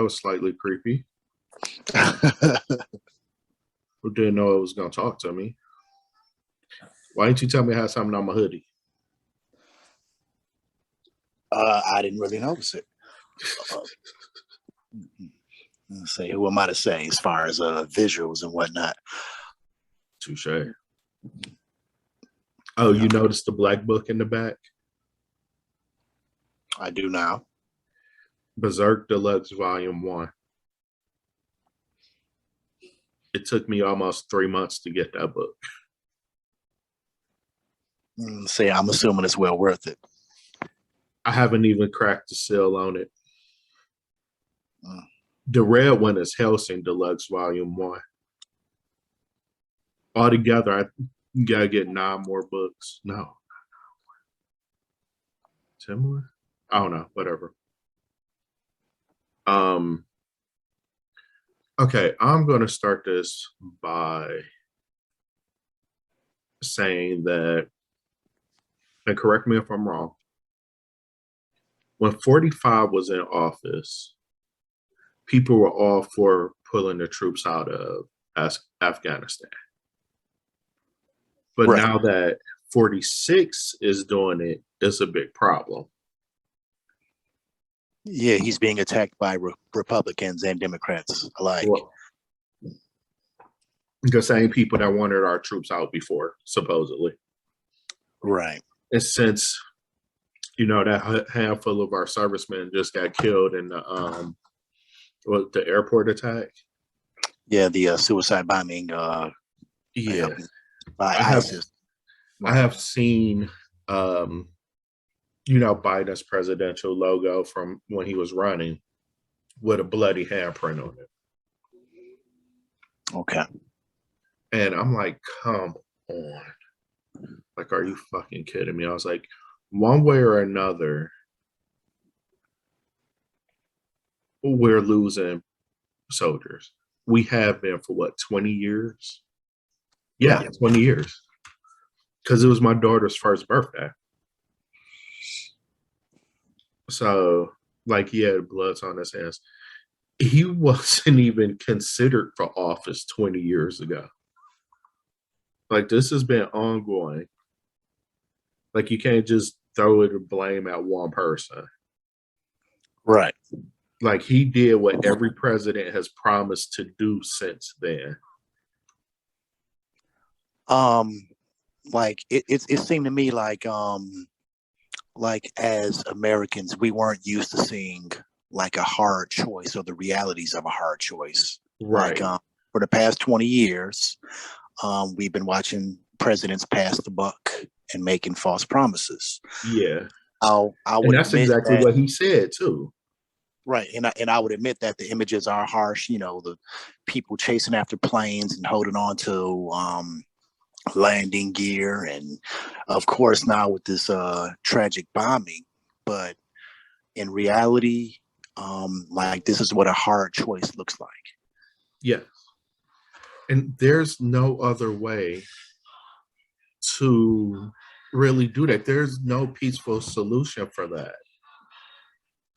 was slightly creepy. Who didn't know it was gonna talk to me? Why didn't you tell me I had something on my hoodie? I didn't really notice it. Let's say, who am I to say as far as visuals and whatnot? Touche. Oh, you noticed the black book in the back? I do now. Berserk Deluxe Volume 1. It took me almost 3 months to get that book. Say, I'm assuming it's well worth it. I haven't even cracked the seal on it. The red one is Helsing Deluxe Volume 1. Altogether, I gotta get 9 more books. No. 10 more? I don't know. Whatever. Okay, I'm gonna start this by saying that, and correct me if I'm wrong, when 45 was in office, people were all for pulling the troops out of Afghanistan. But now that 46 is doing it, it's a big problem. Yeah, he's being attacked by Republicans and Democrats alike. Well, the same people that wanted our troops out before, supposedly. Right. And since, that handful of our servicemen just got killed in the airport attack. Yeah, the suicide bombing. Yeah. By ISIS. I have seen, Biden's presidential logo from when he was running with a bloody handprint on it. Okay. And I'm like, come on. Like, are you fucking kidding me? I was like, one way or another, we're losing soldiers. We have been for 20 years? Yeah, 20 years. Because it was my daughter's first birthday. So, he had bloods on his hands. He wasn't even considered for office 20 years ago. This has been ongoing. You can't just throw it or blame at one person. Right. He did what every president has promised to do since then. It seemed to me like as Americans, we weren't used to seeing a hard choice or the realities of a hard choice. Right. For the past 20 years, we've been watching presidents pass the buck and making false promises. Yeah. And that's exactly what he said too. Right. And I would admit that the images are harsh, the people chasing after planes and holding on to landing gear, and of course now with this tragic bombing. But in reality, this is what a hard choice looks like. Yes. And there's no other way to really do that. There's no peaceful solution for that.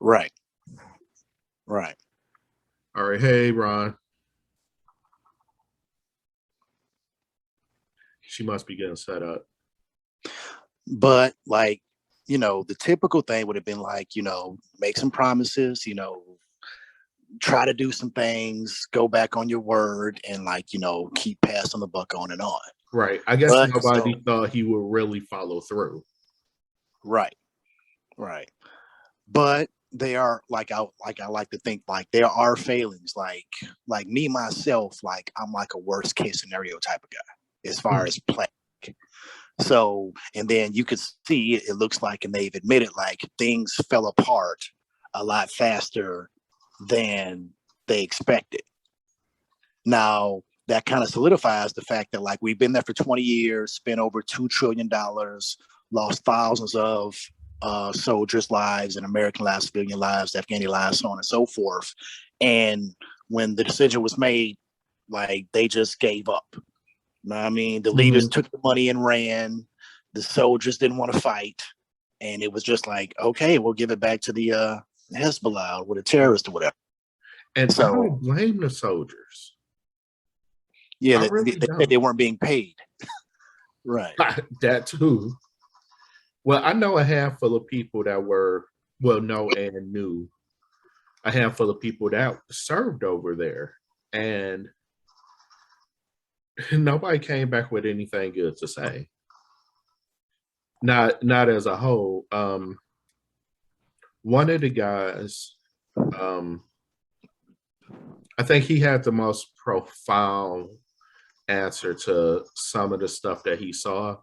Right. All right. Hey, Ron. She must be getting set up. But the typical thing would have been make some promises, try to do some things, go back on your word, and keep passing the buck on and on. Right. I guess nobody thought he would really follow through. Right. But they are I like to think there are failings. Like me myself, I'm a worst case scenario type of guy as far as playing. So, and then you could see it looks like, and they've admitted things fell apart a lot faster than they expected. Now, that kind of solidifies the fact that we've been there for 20 years, spent over $2 trillion, lost thousands of soldiers' lives and American lives, civilian lives, Afghani lives, so on and so forth. And when the decision was made, they just gave up. I mean, the leaders took the money and ran. The soldiers didn't want to fight. And it was just okay, we'll give it back to the Hezbollah or the terrorists or whatever. And I So don't blame the soldiers. yeah, I they really said they don't. weren't being paid. Right. That too. Well, I know a handful of people that were, well, know and knew a handful of people that served over there. And nobody came back with anything good to say. Not as a whole. One of the guys, um, I think he had the most profound answer to some of the stuff that he saw.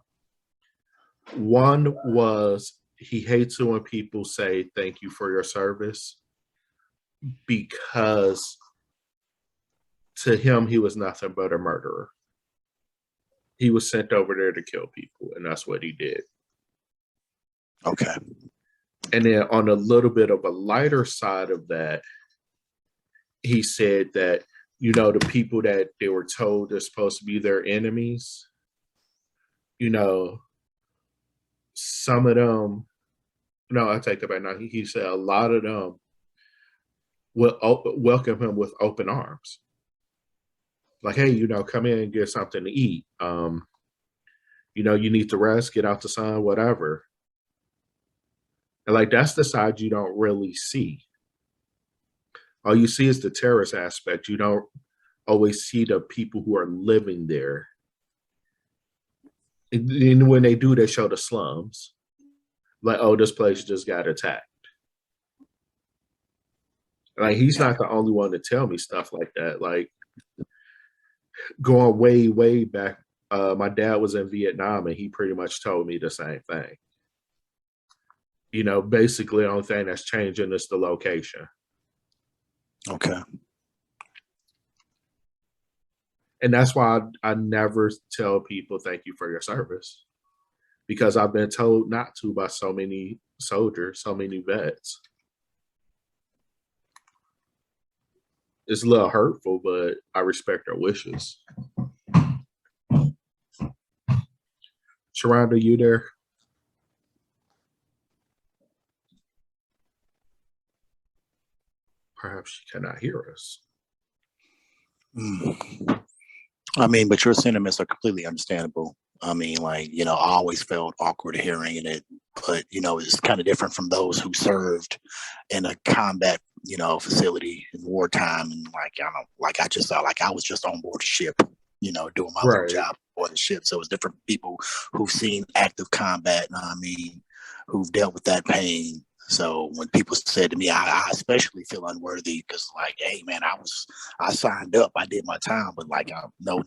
One was he hates it when people say thank you for your service because to him he was nothing but a murderer. He was sent over there to kill people, and that's what he did. Okay. And then on a little bit of a lighter side of that, he said that, you know, the people that they were told they're supposed to be their enemies, you know, some of them, no, I take that back. Now, he said a lot of them will welcome him with open arms. Like, hey, you know, come in and get something to eat. You know, you need to rest, get out the sun, whatever. And like, that's the side you don't really see. All you see is the terrorist aspect. You don't always see the people who are living there. And when they do, they show the slums. Like, oh, this place just got attacked. Like, he's Yeah. not the only one to tell me stuff like that. Like, going way, way back, my dad was in Vietnam and he pretty much told me the same thing. You know, basically, the only thing that's changing is the location. Okay. And that's why I never tell people thank you for your service, because I've been told not to by so many soldiers, so many vets. It's a little hurtful, but I respect their wishes. Sharonda, you there? Perhaps she cannot hear us. I mean, but your sentiments are completely understandable. I mean, like, you know, I always felt awkward hearing it, but, you know, it's kind of different from those who served in a combat, you know, facility in wartime. And like, I don't, like, I just felt like I was just on board a ship, you know, doing my little Right. job on the ship. So it's different people who've seen active combat. I mean, who've dealt with that pain. So when people said to me, I especially feel unworthy because, like, hey man, I signed up, I did my time, but like, no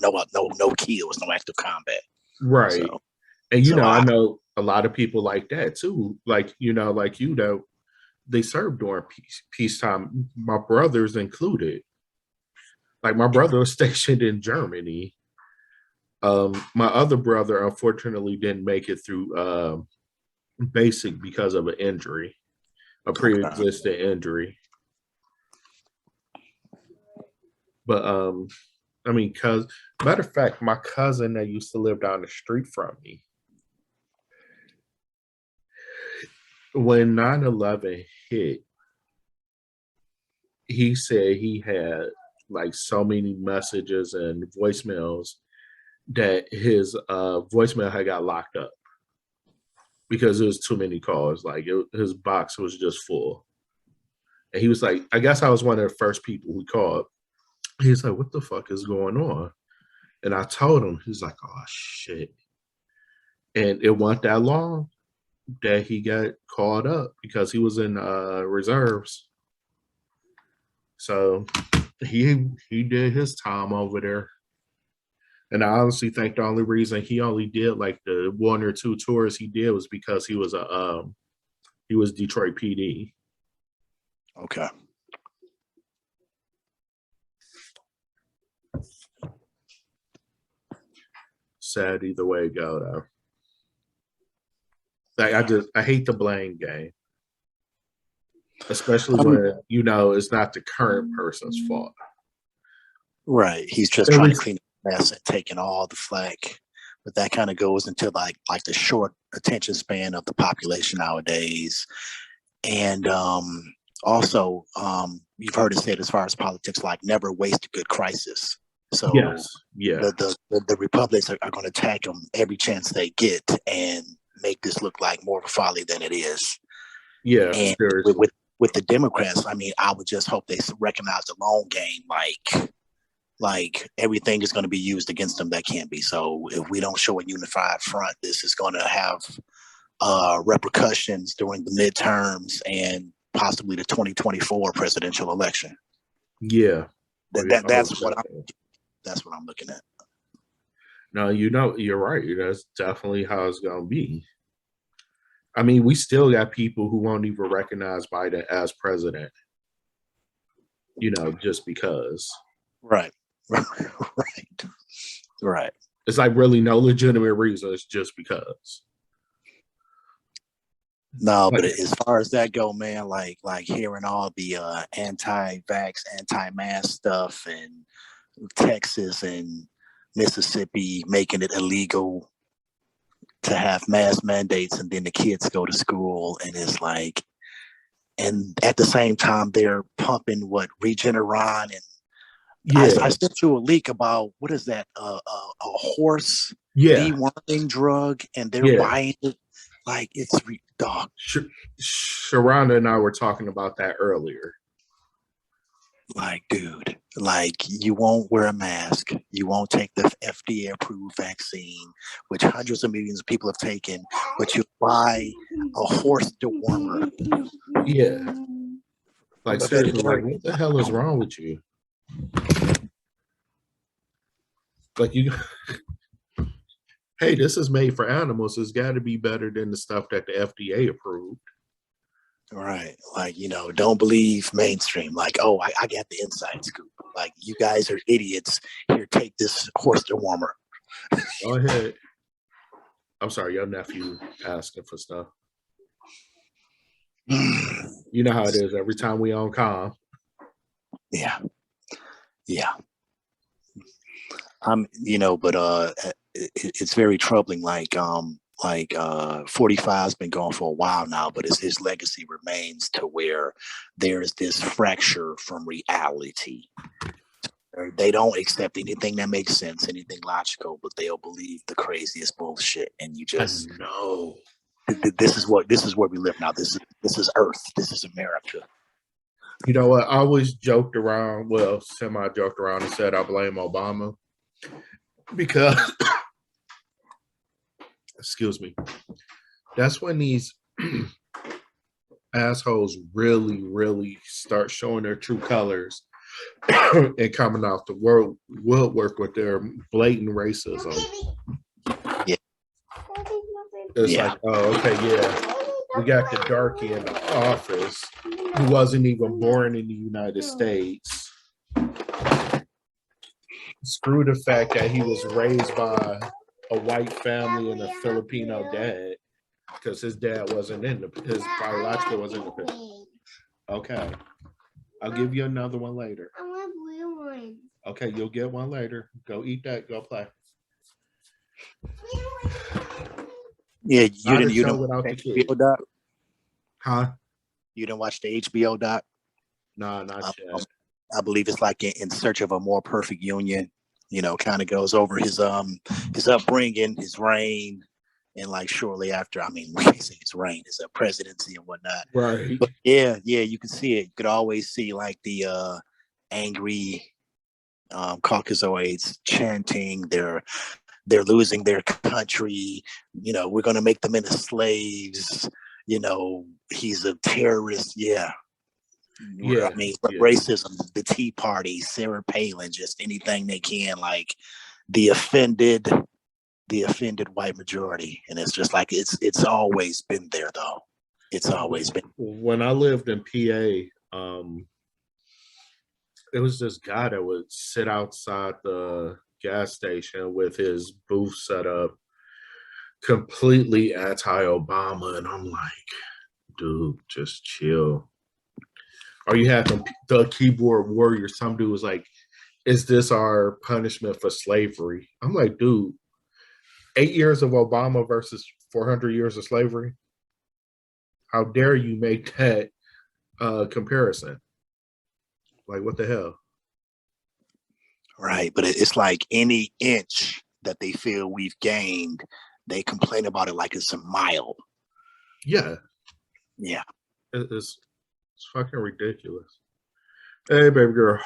kills, no active combat. Right. So, And, you so know, I I know a lot of people like that too. Like, you know, like you know, they served during peacetime, my brothers included. Like, my brother was stationed in Germany. My other brother unfortunately didn't make it through basic because of an injury, a okay, pre-existing injury. But I mean, cause matter of fact, my cousin that used to live down the street from me, when 9/11 hit, he said he had like so many messages and voicemails that his voicemail had got locked up because there was too many calls. Like, his box was just full. And he was like, I guess I was one of the first people who called. He's like, what the fuck is going on? And I told him. He's like, oh shit. And it wasn't that long that he got called up because he was in reserves. So he did his time over there. And I honestly think the only reason he only did like the one or two tours he did was because he was Detroit PD. okay, Sad either way it go though. Like, yeah. I hate the blame game, especially Um, when you know it's not the current person's fault. right. He's just At trying to least, clean up the mess and taking all the flack. But that kind of goes into like the short attention span of the population nowadays. And Also, you've heard it said as far as politics, like never waste a good crisis. So Yes, yeah, the Republicans are going to attack them every chance they get and make this look like more of a folly than it is. yeah, And seriously. with the Democrats, I mean, I would just hope they recognize the long game, like everything is going to be used against them that can't be. So if we don't show a unified front, this is going to have repercussions during the midterms and possibly the 2024 presidential election. Yeah. Oh, yeah. Oh, That's what I'm looking at. no, you're right. That's definitely how it's gonna be. I mean, we still got people who won't even recognize Biden as president, just because. Right. Right. Right. It's like really no legitimate reason. It's just because. No, Like, but as far as that go, man, like hearing all the anti-vax, anti-mask stuff, and Texas and Mississippi making it illegal to have mask mandates, and then the kids go to school, and it's like, and at the same time they're pumping what Regeneron and yeah, I sent you a leak about what is that a horse yeah, deworming drug, and they're yeah. buying it like it's dog. Sharonda and I were talking about that earlier. Like, dude, like you won't wear a mask, you won't take the FDA approved vaccine, which hundreds of millions of people have taken, but you buy a horse dewormer. Yeah. Like seriously, like what the hell is wrong with you? Like you hey, this is made for animals. It's got to be better than the stuff that the FDA approved. Right. Like, don't believe mainstream. Like, oh, I got the inside scoop. Like, you guys are idiots. Here, take this horse dewormer. Go ahead. I'm sorry, your nephew asking for stuff. You know how it is every time we on comm. Yeah. Yeah. But it's very troubling. Like 45 has been going for a while now, but his legacy remains to where there is this fracture from reality. They don't accept anything that makes sense, anything logical, but they'll believe the craziest bullshit. And you just know. This is where we live now. This is Earth. This is America. You know what? I always joked around, well, semi-joked around and said I blame Obama because, excuse me, that's when these assholes really, really start showing their true colors and coming off the woodwork with their blatant racism. Yeah. It's like, oh, okay, yeah. We got the darkie in the office who wasn't even born in the United States. Screw the fact that he was raised by a white family and a Filipino dad, because his dad wasn't in his biological wasn't in the picture. Okay. I'll give you another one later. I want a blue one. Okay, you'll get one later. Go eat that. Go play. Yeah, you didn't watch the HBO doc? Huh? You didn't watch the HBO doc? No, not yet. I believe it's like in search of a more perfect union. Kind of goes over his upbringing, his reign, and like shortly after, I mean, we say his reign, his presidency and whatnot. Right. But yeah, you can see it. You could always see like the angry Caucasoids chanting, they're losing their country. We're going to make them into slaves. He's a terrorist. Yeah. Yeah. I mean, racism, the Tea Party, Sarah Palin, just anything they can, like the offended white majority. And it's just like, it's always been there though. It's always been. When I lived in PA, it was this guy that would sit outside the gas station with his booth set up completely anti-Obama, and I'm like, dude, just chill. Or you have the keyboard warrior, some dude was like, is this our punishment for slavery? I'm like, dude, 8 years of Obama versus 400 years of slavery? How dare you make that comparison. Like, what the hell? Right. But it's like any inch that they feel we've gained, they complain about it like it's a mile. Yeah. Yeah. It's fucking ridiculous. Hey, baby girl.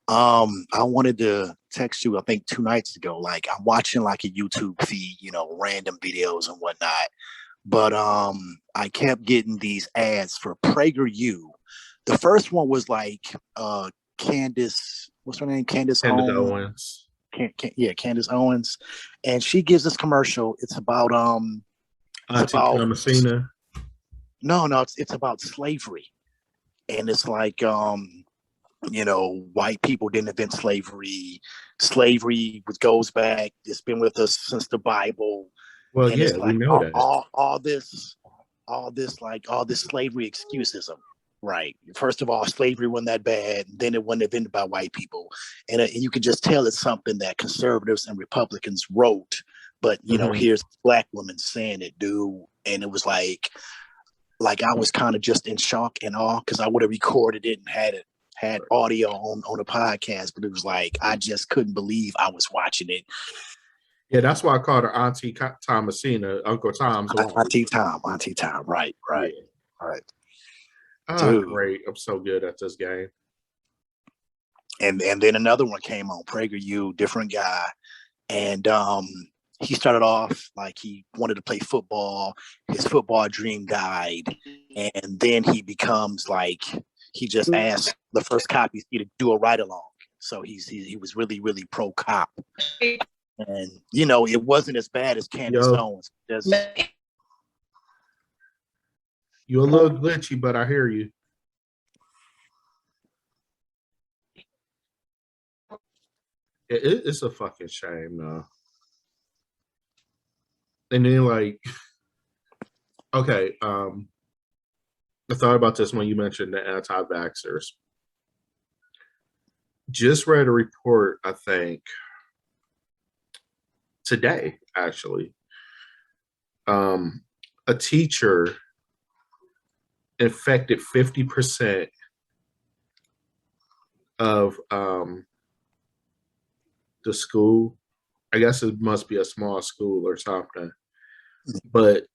I wanted to text you, I think 2 nights ago. Like I'm watching like a YouTube feed, random videos and whatnot. But I kept getting these ads for PragerU. The first one was like Candace, what's her name? Candace Candace Owens. Owens. Candace Owens. And she gives this commercial. It's about Auntie Thomasina. No, it's about slavery. And it's like white people didn't invent slavery. Slavery goes back. It's been with us since the Bible. Well, and yeah, it's like we know that. all this slavery excusism. Right. First of all, slavery wasn't that bad. Then it wasn't invented by white people, and you can just tell it's something that conservatives and Republicans wrote. But here's black women saying it, dude, and it was like I was kind of just in shock and awe because I would have recorded it and had audio on a podcast, but it was like I just couldn't believe I was watching it. Yeah, that's why I called her Auntie Thomasina, Uncle Tom's wife. Auntie Tom, right. Yeah. Right. Dude. Great. I'm so good at this game. And then another one came on, PragerU, different guy. And he started off like he wanted to play football. His football dream died. And then he becomes like, he just asked the first cop he's to do a ride along. So he was really, really pro cop. And, it wasn't as bad as Candace Owens. You're a little glitchy, but I hear you. It's a fucking shame, though. And then, like, okay, I thought about this when you mentioned the anti-vaxxers. Just read a report, I think, today, actually. A teacher infected 50% of the school. I guess it must be a small school or something. But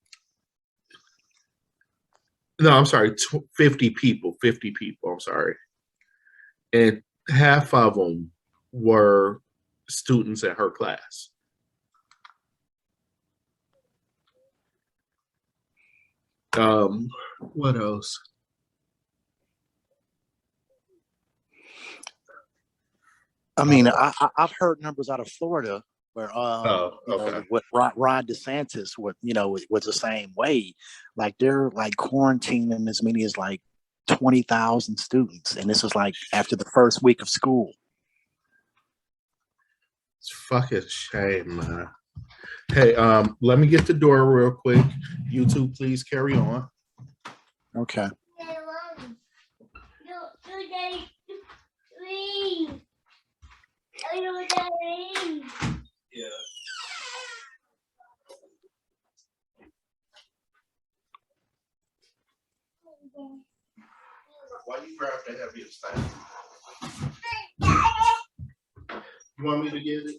no, I'm sorry, 50 people, I'm sorry. And half of them were students in her class. What else? I mean, I've heard numbers out of Florida where with Ron DeSantis was the same way. Like they're like quarantining as many as like 20,000 students, and this was like after the first week of school. It's fucking shame, man. Hey, let me get the door real quick. You two, please carry on. Okay. Yeah. Why you grab the heaviest thing? You want me to get it?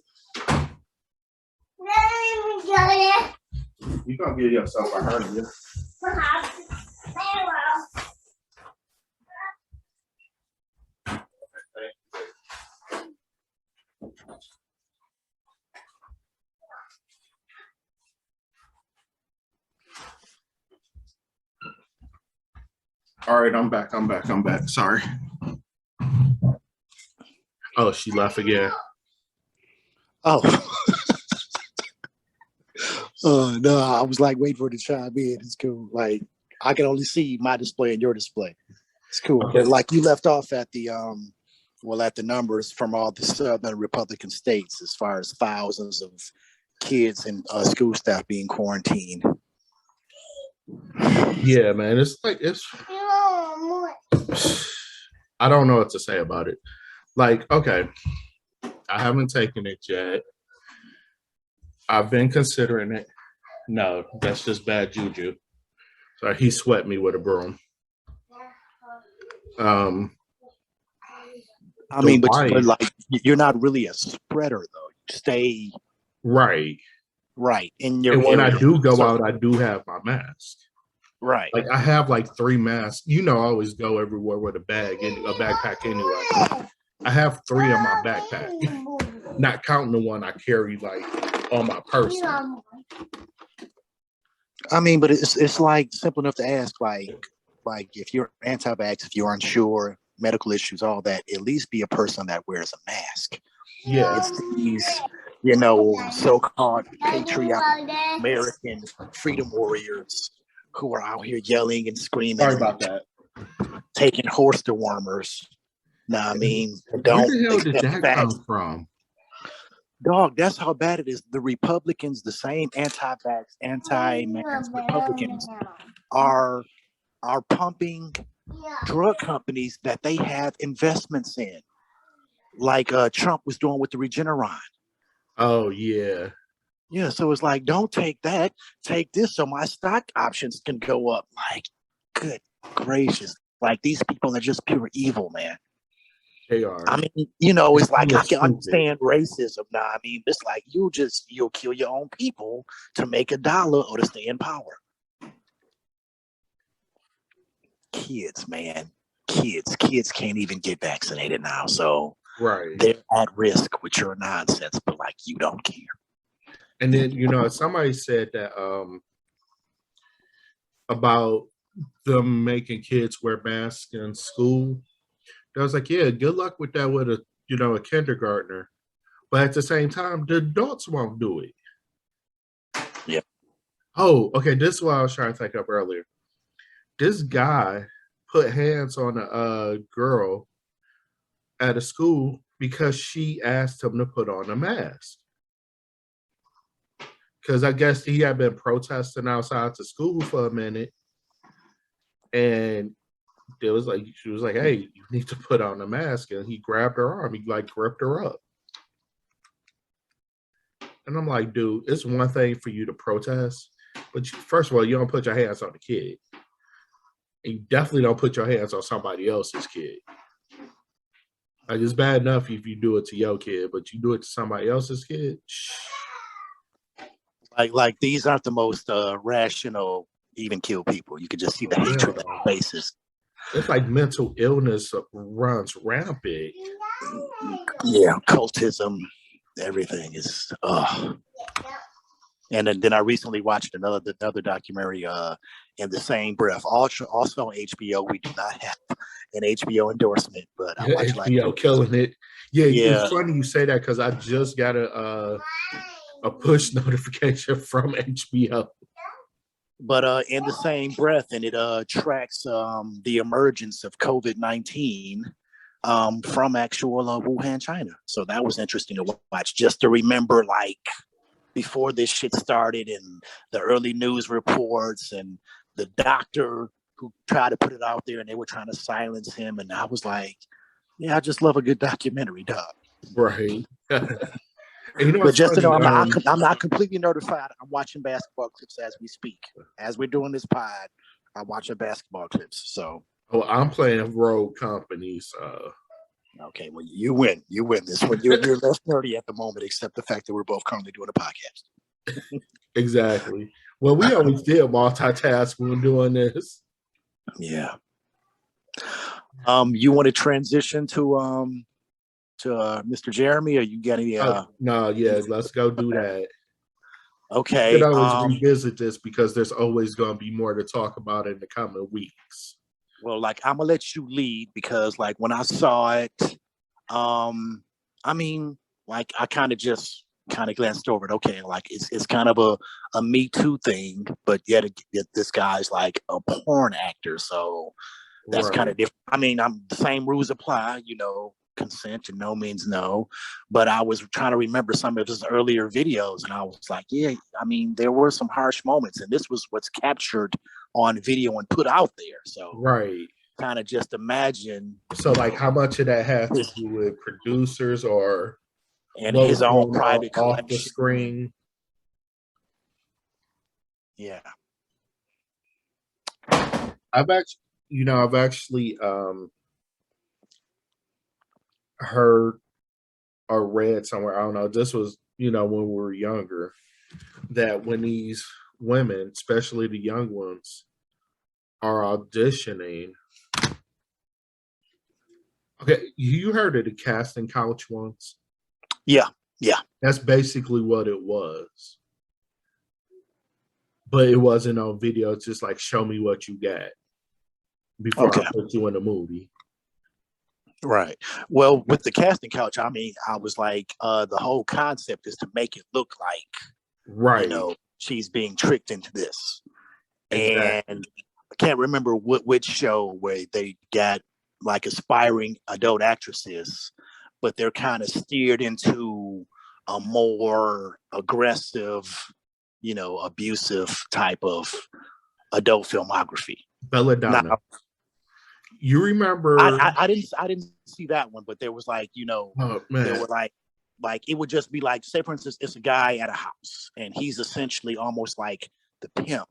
You gonna get yourself a hernia. All right, I'm back. Sorry. Oh, she left again. Oh. No, I was like waiting for her to chime in. It's cool. Like I can only see my display and your display. It's cool. Okay. But like you left off at the at the numbers from all the southern Republican states as far as thousands of kids and school staff being quarantined. Yeah, man. It's like I don't know what to say about it. Like, okay, I haven't taken it yet. I've been considering it. No, that's just bad juju. So he swept me with a broom. Um, I the mean, but wife, like you're not really a spreader though. You stay right. right in your And when I your do go out, circle. I do have my mask. Right. Like I have like 3 masks. You know, I always go everywhere with a backpack anyway. I have 3 in my backpack, not counting the one I carry like on my person. I mean, but it's like simple enough to ask, like if you're anti-vax, if you're unsure, medical issues, all that, at least be a person that wears a mask. Yeah. It's these, so-called patriotic American freedom warriors who are out here yelling and screaming Sorry about and that. taking horse dewormers. Nah, I mean, Where don't the hell did accept that facts. come from? Dog, that's how bad it is. The Republicans, the same anti-vax, anti-mask Republicans, are pumping drug companies that they have investments in, like Trump was doing with the Regeneron. Oh yeah. Yeah, so it's like, don't take that, take this, so my stock options can go up. Like, good gracious, like these people are just pure evil, man. They are. I mean, It's it's like hella I can stupid. understand racism now. I mean, it's like you'll kill your own people to make $1 or to stay in power. Kids, man, kids can't even get vaccinated now, so Right. they're at risk with your nonsense. But like, you don't care. And then somebody said that about them making kids wear masks in school. I was like, yeah, good luck with that with a kindergartner. But at the same time, the adults won't do it. Yep. Oh, okay. This is what I was trying to think of earlier. This guy put hands on a girl at a school because she asked him to put on a mask. Because I guess he had been protesting outside the school for a minute. And it was like, she was like, hey, you need to put on a mask. And he grabbed her arm. He like gripped her up. And I'm like, dude, it's one thing for you to protest, but first of all, you don't put your hands on the kid. And you definitely don't put your hands on somebody else's kid. Like, it's bad enough if you do it to your kid, but you do it to somebody else's kid. Like these aren't the most rational, even kill people. You can just see the hatred on their faces. It's like mental illness runs rampant. Yeah, cultism, everything is. And then I recently watched another documentary in the same breath. Also on HBO. We do not have an HBO endorsement, but I watched HBO killing it. Yeah, yeah. It's funny you say that because I just got a push notification from HBO. But in the same breath, and it tracks the emergence of COVID-19 from actual Wuhan, China. So that was interesting to watch, just to remember, like, before this shit started and the early news reports and the doctor who tried to put it out there and they were trying to silence him. And I was like, yeah, I just love a good documentary, dog. Right. And but just funny, to know, I'm not completely notified. I'm watching basketball clips as we speak. As we're doing this pod, I'm watching basketball clips. So, I'm playing Rogue Company. So, okay, well, you win. You win this one. You're less nerdy at the moment, except the fact that we're both currently doing a podcast. Exactly. Well, we always did multitask when doing this. Yeah. You want to transition to Mr. Jeremy, or you got any? No, yeah, let's go do that. Okay. We could always revisit this because there's always going to be more to talk about in the coming weeks. Well, like, I'm gonna let you lead because, like, when I saw it, I mean, like, I kind of glanced over it. Okay, like it's kind of a Me Too thing, but yet this guy's like a porn actor, so that's kind of different. I mean, the same rules apply, consent and no means no. But I was trying to remember some of his earlier videos, and I was like, yeah, I mean, there were some harsh moments, and this was what's captured on video and put out there. So kind of just imagine. So, like, how much of that has to do with producers or and his own private off the screen? Yeah. I've actually heard or read somewhere, I don't know, this was, when we were younger, that when these women, especially the young ones, are auditioning. Okay, you heard of the casting couch once? Yeah, yeah. That's basically what it was. But it wasn't on video. It's just like, show me what you got before Okay. I put you in the movie. Right. Well, with the casting couch, I mean, I was like, the whole concept is to make it look like, Right. she's being tricked into this. Exactly. And I can't remember which show where they got like aspiring adult actresses, but they're kind of steered into a more aggressive, abusive type of adult filmography. Now, Belladonna. You remember? I didn't see that one, but there was like, Oh there man. were like it would just be like, say for instance, it's a guy at a house and he's essentially almost like the pimp.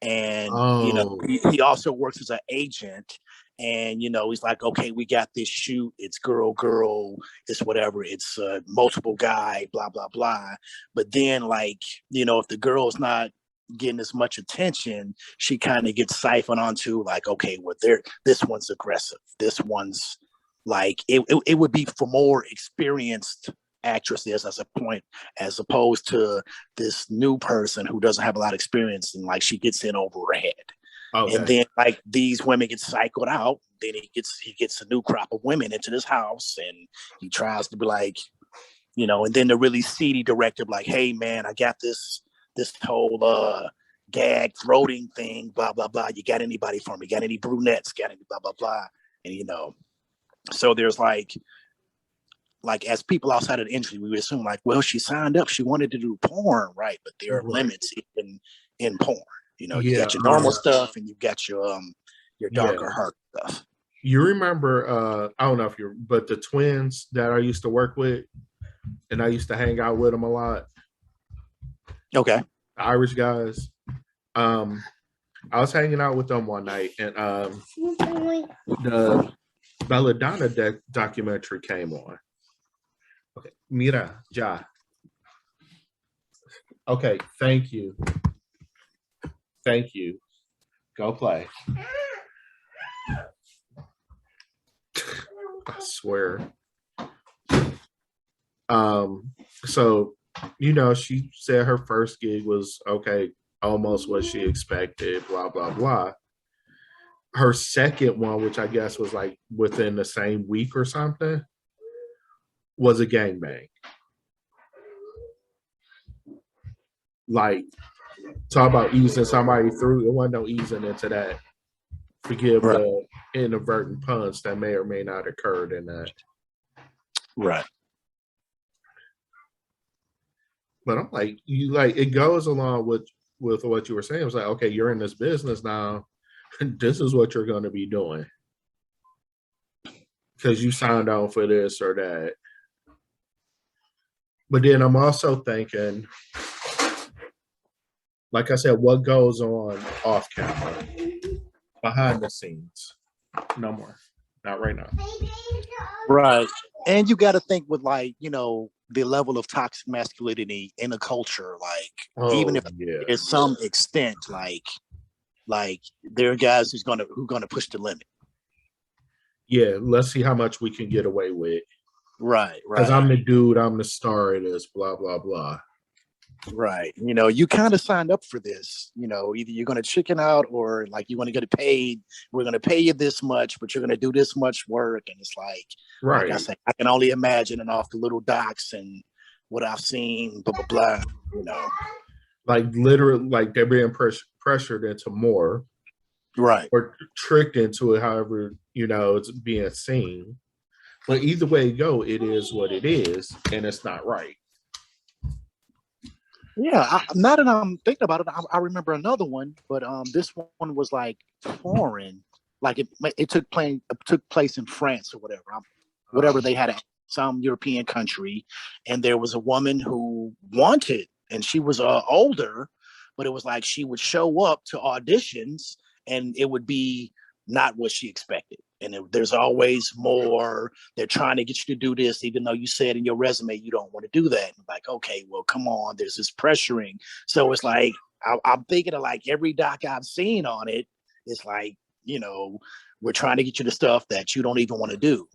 And Oh. he also works as an agent, and he's like, okay, we got this shoot, it's girl, it's whatever, it's multiple guy, blah blah blah. But then, like, if the girl's not getting as much attention, she kind of gets siphoned onto, like, okay, well, this one's aggressive, this one's like, it would be for more experienced actresses as a point, as opposed to this new person who doesn't have a lot of experience, and like she gets in over her head. Okay. And then like these women get cycled out, then he gets a new crop of women into this house, and he tries to be like, and then the really seedy director like, hey man, I got this whole gag throating thing, blah blah blah, you got anybody for me, got any brunettes, got any blah blah blah. And so there's like as people outside of the industry, we would assume like, well, she signed up, she wanted to do porn, right? But there are limits in porn. You got your normal stuff, and you got your darker heart stuff. You remember? I don't know if but the twins that I used to work with, and I used to hang out with them a lot. Okay. The Irish guys. I was hanging out with them one night, and the Belladonna documentary came on. Okay, mira, ya. Okay, thank you. Thank you. Go play. I swear. So, she said her first gig was okay, almost what she expected, blah, blah, blah. Her second one, which I guess was like within the same week or something, was a gangbang. Like, talk about easing somebody through. It wasn't no easing into that. Forgive the inadvertent puns that may or may not occurred in that. Right. But I'm like, it goes along with what you were saying. It was like, okay, you're in this business now. This is what you're going to be doing because you signed on for this or that. But then I'm also thinking, like I said, what goes on off camera, behind the scenes? No more. Not right now. Right. And you got to think with like, the level of toxic masculinity in a culture, like, even if to some extent, like there are guys who's gonna push the limit. Yeah, let's see how much we can get away with. Right. Because I'm the dude, I'm the star of this, blah, blah, blah. Right. You kind of signed up for this. Either you're going to chicken out, or like you want to get paid. We're going to pay you this much, but you're going to do this much work. And it's like, like I said, I can only imagine, and off the little docs and what I've seen, blah, blah, blah, Like literally, like they're being pressured into more. Right. Or tricked into it, however, it's being seen. But either way you go, it is what it is, and it's not right. Yeah, now that I'm thinking about it, I remember another one, but this one was like foreign, like it took place in France or whatever. They had some European country, and there was a woman who wanted, and she was older, but it was like she would show up to auditions, and it would be not what she expected. And there's always more. They're trying to get you to do this, even though you said in your resume you don't want to do that. And like, okay, well, come on. There's this pressuring. So it's like I'm thinking of like every doc I've seen on it. It's like, we're trying to get you the stuff that you don't even want to do.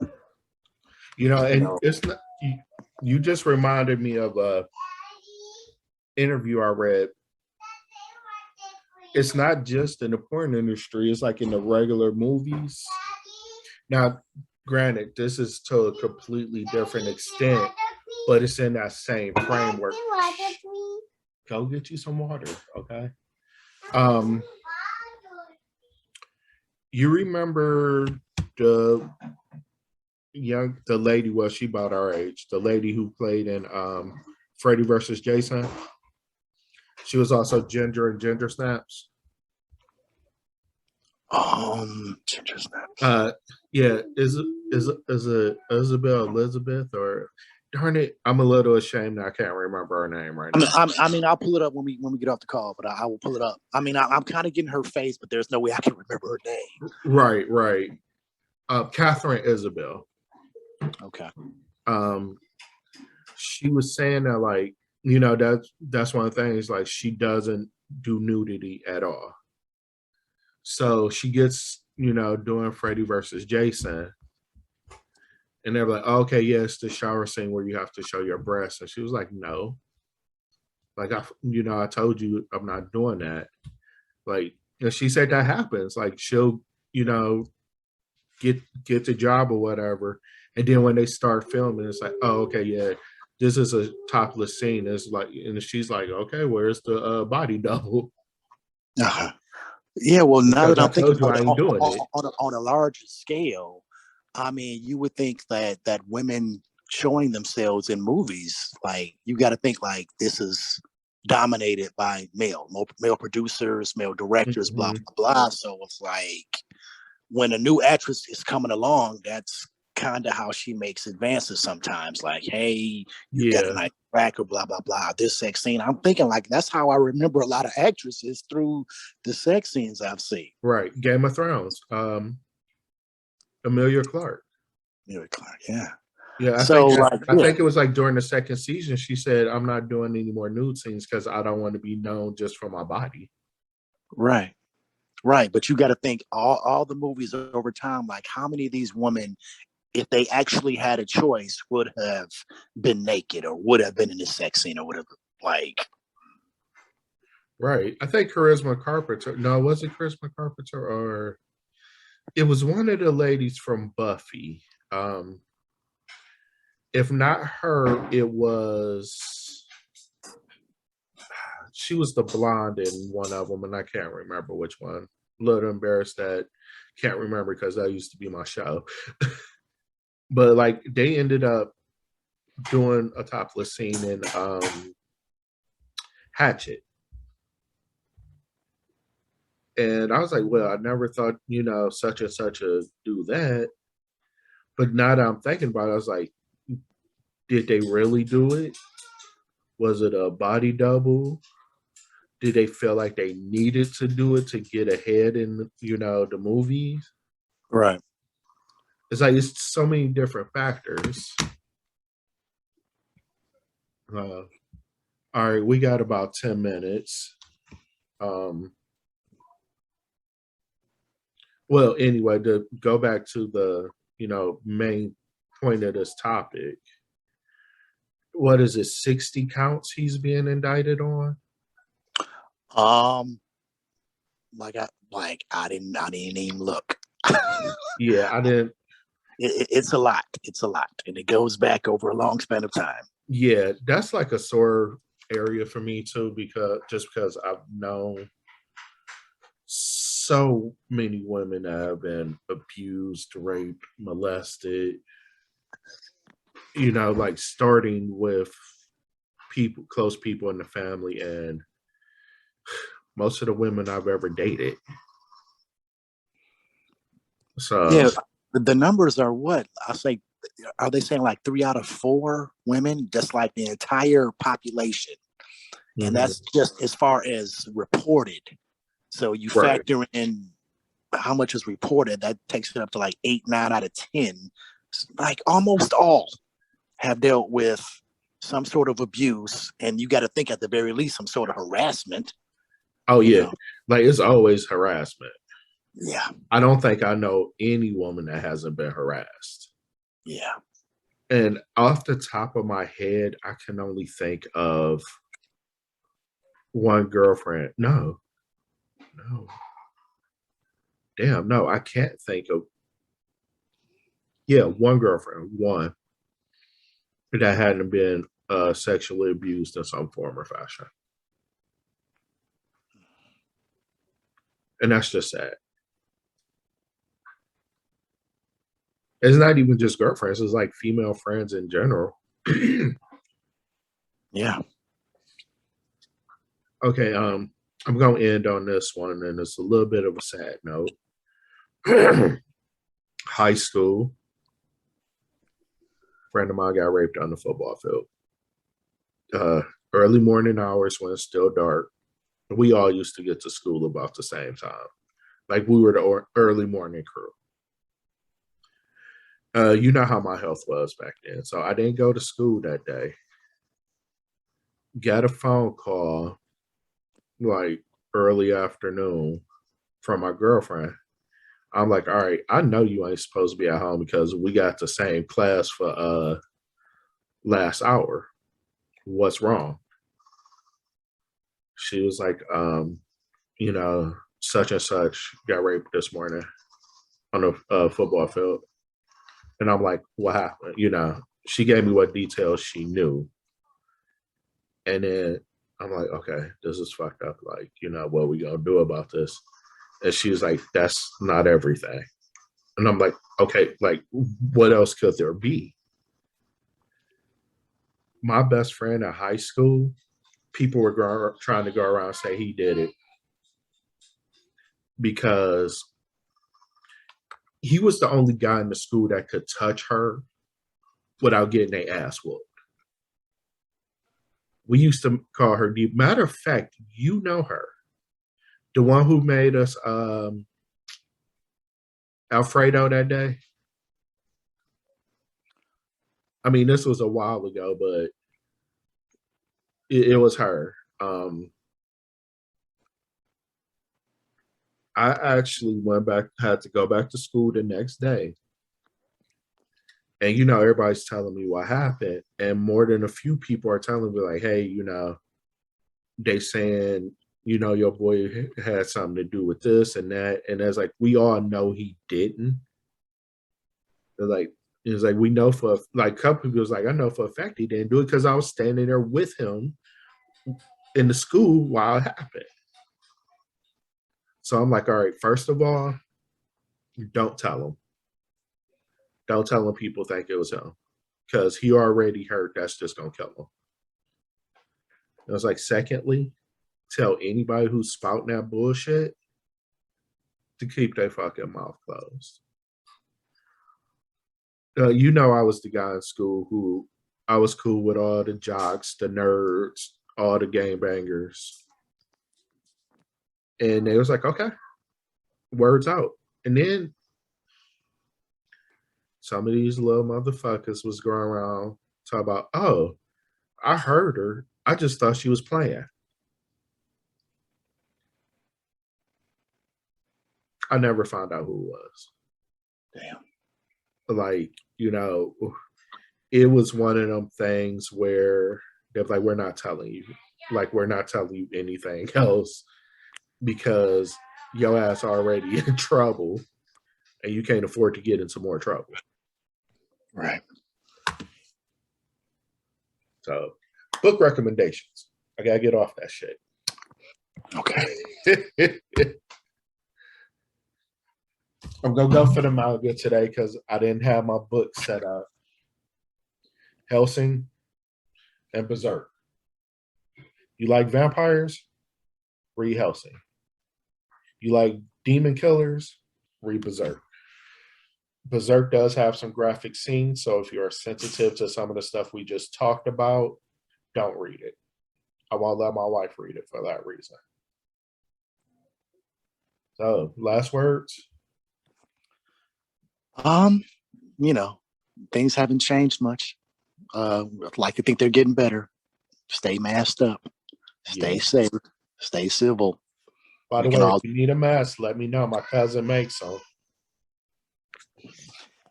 And it's not. You just reminded me of a interview I read. It's not just in the porn industry. It's like in the regular movies. Now, granted, this is to a completely different extent, but it's in that same framework. Go get you some water, okay? You remember the lady? Well, she about our age. The lady who played in Freddy versus Jason. She was also Ginger in Ginger Snaps. Ginger Snaps. Yeah, is it Isabel Elizabeth, or darn it, I'm a little ashamed that I can't remember her name right now. I mean, I'll pull it up when we get off the call, but I will pull it up. I mean, I'm kind of getting her face, but there's no way I can remember her name. Right. Catherine Isabel. Okay. She was saying that, like, that's one of the things, like, she doesn't do nudity at all. So she gets, doing Freddy versus Jason. And they're like, okay, yes, the shower scene where you have to show your breasts. And she was like, no. Like, I told you I'm not doing that. Like, and she said that happens. Like, she'll, get the job or whatever. And then when they start filming, it's like, oh, okay, yeah, this is a topless scene. It's like, and she's like, okay, where's the body double? Uh-huh. Yeah, well, now that I'm thinking about it, on a larger scale, I mean, you would think that women showing themselves in movies, like, you got to think like this is dominated by male producers, male directors, blah, blah, blah. So it's like when a new actress is coming along, that's kind of how she makes advances sometimes. Like, hey, you got a nice track or blah, blah, blah. This sex scene. I'm thinking like that's how I remember a lot of actresses through the sex scenes I've seen. Right. Game of Thrones. Emilia Clarke. Emilia Clarke, yeah. Yeah, I think it was like during the second season, she said, I'm not doing any more nude scenes because I don't want to be known just for my body. Right. But you got to think all the movies over time, like how many of these women, if they actually had a choice, would have been naked or would have been in a sex scene or whatever, like. Right. I think Charisma Carpenter. No, was it Charisma Carpenter, or it was one of the ladies from Buffy? If not her, it was. She was the blonde in one of them, and I can't remember which one. A little embarrassed that can't remember because that used to be my show. But like they ended up doing a topless scene in Hatchet. And I was like, well, I never thought, such and such a do that. But now that I'm thinking about it, I was like, did they really do it? Was it a body double? Did they feel like they needed to do it to get ahead in, the movies? Right. It's like, it's so many different factors. All right, we got about 10 minutes. Well, anyway, to go back to the, main point of this topic, what is it, 60 counts he's being indicted on? I didn't even look. Yeah, I didn't. It's a lot. It's a lot. And it goes back over a long span of time. Yeah, that's like a sore area for me too, because I've known so many women that have been abused, raped, molested, like starting with close people in the family, and most of the women I've ever dated. So yeah, the numbers are what? Are they saying like 3 out of 4 women? Just like the entire population. And that's just as far as reported. So you factor in how much is reported, that takes it up to like 8, 9 out of 10. Like almost all have dealt with some sort of abuse, and you got to think at the very least some sort of harassment. Oh yeah, like it's always harassment. Yeah. I don't think I know any woman that hasn't been harassed. Yeah. And off the top of my head, I can only think of one girlfriend. No. Damn, no, I can't think of. Yeah, one girlfriend, one that hadn't been sexually abused in some form or fashion. And that's just sad. It's not even just girlfriends, it's like female friends in general. Yeah. Okay, I'm gonna end on this one, and it's a little bit of a sad note. High school, friend of mine got raped on the football field. Early morning hours when it's still dark. We all used to get to school about the same time. Like we were the early morning crew. You know how my health was back then. So I didn't go to school that day. Got a phone call like early afternoon from my girlfriend. I'm like, all right, I know you ain't supposed to be at home because we got the same class for last hour. What's wrong? She was like, you know, such and such got raped this morning on the football field. And I'm like, what happened? You know, she gave me what details she knew. And then I'm like, okay, this is fucked up. Like, you know, what we gonna do about this? And she was like, that's not everything. And I'm like, okay, like, what else could there be? My best friend at high school, people were trying to go around and say he did it because he was the only guy in the school that could touch her without getting their ass whooped. We used to call her the matter of fact, you know her. The one who made us Alfredo that day. I mean, this was a while ago, but it was her. I actually had to go back to school the next day. And, you know, everybody's telling me what happened. And more than a few people are telling me, like, hey, you know, they saying, you know, your boy had something to do with this and that. And it's like, we all know he didn't. They're like, it's like, we know for, like, a couple people was like, I know for a fact he didn't do it because I was standing there with him in the school while it happened. So I'm like, all right, first of all, don't tell him. Don't tell him people think it was him because he already hurt. That's just going to kill him. It was like, secondly, tell anybody who's spouting that bullshit to keep their fucking mouth closed. You know, I was the guy in school who I was cool with all the jocks, the nerds, all the gangbangers. And they was like, okay, words out. And then some of these little motherfuckers was going around talking about, oh, I heard her. I just thought she was playing. I never found out who it was. Damn. Like, you know, it was one of them things where they're like, we're not telling you. Like, we're not telling you anything else because your ass already in trouble and you can't afford to get into more trouble. Right. So, book recommendations. I gotta get off that shit. Okay. I'm gonna go for the manga today because I didn't have my book set up. Hellsing and Berserk. You like vampires? Read Hellsing. You like demon killers? Read Berserk. Berserk does have some graphic scenes, so if you're sensitive to some of the stuff we just talked about, don't read it. I won't let my wife read it for that reason. So, last words. You know, things haven't changed much. I'd like to think they're getting better. Stay masked up. Stay safe. Stay civil. By the way, if you need a mask, let me know. My cousin makes them.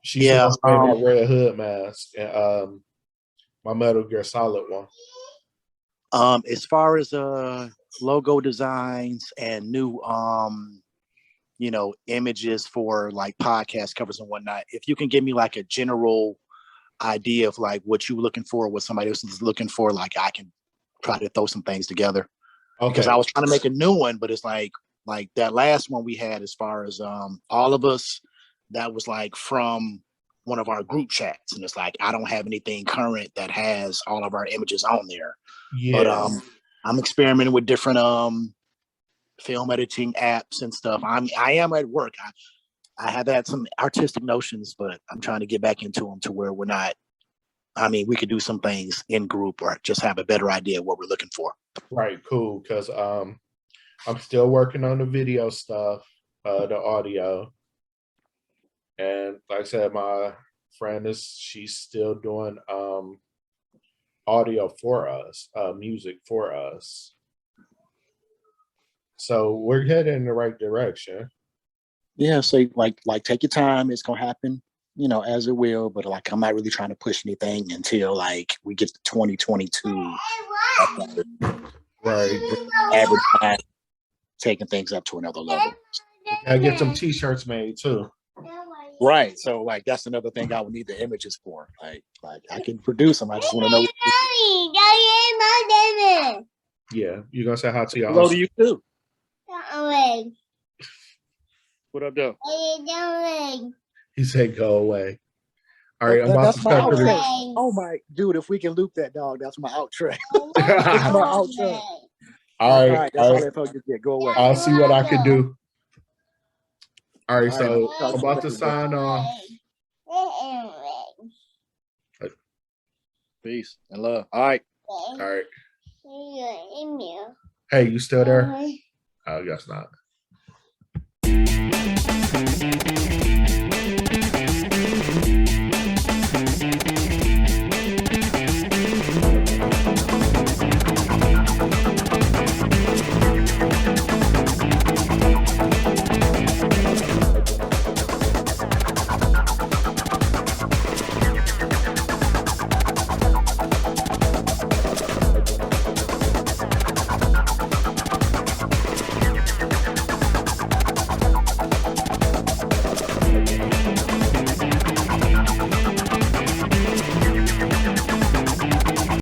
She's the one wearing that Red Hood mask, and my Metal Gear Solid one. As far as logo designs and new images for like podcast covers and whatnot, if you can give me like a general idea of like what you're looking for, what somebody else is looking for, like I can try to throw some things together. Okay. Because I was trying to make a new one, but it's like that last one we had as far as all of us, that was like from one of our group chats, and it's like I don't have anything current that has all of our images on there. Yeah. But I'm experimenting with different film editing apps and stuff. I am at work. I have had some artistic notions, but I'm trying to get back into them to where we're not. I mean, we could do some things in group or just have a better idea of what we're looking for. Right, cool. Because I'm still working on the video stuff, the audio, and like I said, my friend she's still doing audio for us, music for us. So we're heading in the right direction. Yeah, so like take your time. It's gonna happen, as it will. But like, I'm not really trying to push anything until like we get to 2022. Right. Advertise, taking things up to another level. I get some T-shirts made too. Right. So like that's another thing I would need the images for. Like I can produce them. I just want to know. Yeah, you're gonna say hi to your hello to you too. What up, though? He said, "Go away." All right, I'm about to start the. Oh my, dude! If we can loop that, dog, that's my outro. That's my outro. All right, that's all that focus get. Go away. I'll see what I can do. All right, so I'm about to sign off. Peace and love. All right. All right. Hey, you still there? Oh, I guess not.